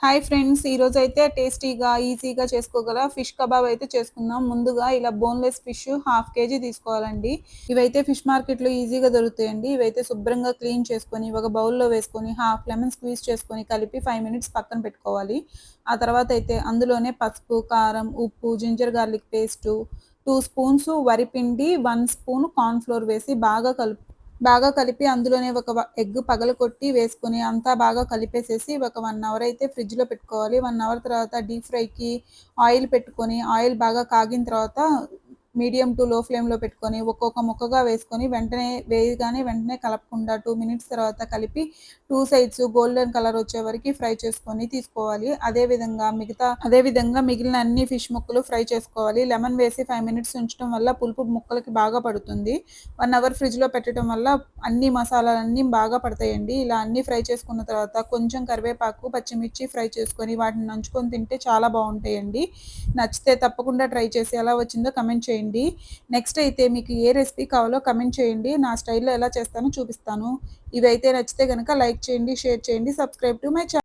Hi friends! ఈరోజైతే టేస్టీగా, ఈజీగా చేసుకోగల ఫిష్ కబాబ్ అయితే చేసుకుందాం. ముందుగా ఇలా బోన్‌లెస్ ఫిష్ హాఫ్ కేజీ తీసుకోవాలండి. ఇవైతే ఫిష్ మార్కెట్‌లో ఈజీగా దొరుకుతాయండి. ఇవైతే శుభ్రంగా క్లీన్ చేసుకొని, ఒక బౌల్‌లో వేసుకొని, హాఫ్ లెమన్ స్క్వీజ్ చేసుకొని, కలిపి 5 మినిట్స్ పక్కన పెట్టుకోవాలి. ఆ తర్వాతైతే అందులోనే పసుపు, కారం, ఉప్పు, జింజర్ గార్లిక్ పేస్టు, 2 స్పూన్స్ వరిపిండి, 1 స్పూన్ కార్న్ ఫ్లోర్ వేసి బాగా కలిపి అందులోనే ఒక ఎగ్ పగలగొట్టి వేసుకొని అంతా బాగా కలిపేసేసి ఒక 1 అవర్ అయితే ఫ్రిడ్జ్‌లో పెట్టుకోవాలి. 1 అవర్ తర్వాత డీప్ ఫ్రైకి ఆయిల్ పెట్టుకొని, ఆయిల్ బాగా కాగిన తర్వాత మీడియం టు లో ఫ్లేమ్‌లో పెట్టుకొని ఒక్కొక్క ముక్కగా వేసుకొని వెంటనే కలపకుండా 2 మినిట్స్ తర్వాత కలిపి 2 సైడ్స్ గోల్డెన్ కలర్ వచ్చే వరకి ఫ్రై చేసుకొని తీసుకోవాలి. అదే విధంగా మిగిలిన అన్ని ఫిష్ ముక్కలు ఫ్రై చేసుకోవాలి. లెమన్ వేసి 5 మినిట్స్ ఉంచడం వల్ల పులుపు ముక్కలకి బాగా పడుతుంది. 1 అవర్ ఫ్రిడ్జ్‌లో పెట్టడం వల్ల అన్ని మసాలాలన్నీ బాగా పడతాయండి. ఇలా అన్నీ ఫ్రై చేసుకున్న తర్వాత కొంచెం కరివేపాకు, పచ్చిమిర్చి ఫ్రై చేసుకొని వాటిని నంచుకొని తింటే చాలా బావుంటాయండి. నచ్చితే తప్పకుండా ట్రై చేసి ఎలా వచ్చిందో కమెంట్ చేయండి. నెక్స్ట్ అయితే మీకు ఏ రెసిపీ కావాలో కమెంట్ చేయండి. నా స్టైల్‌లో ఎలా చేస్తానో చూపిస్తాను. ఇవైతే నచ్చితే గనక లైక్ చేయండి, షేర్ చేయండి, సబ్స్క్రైబ్ టు మై ఛానల్.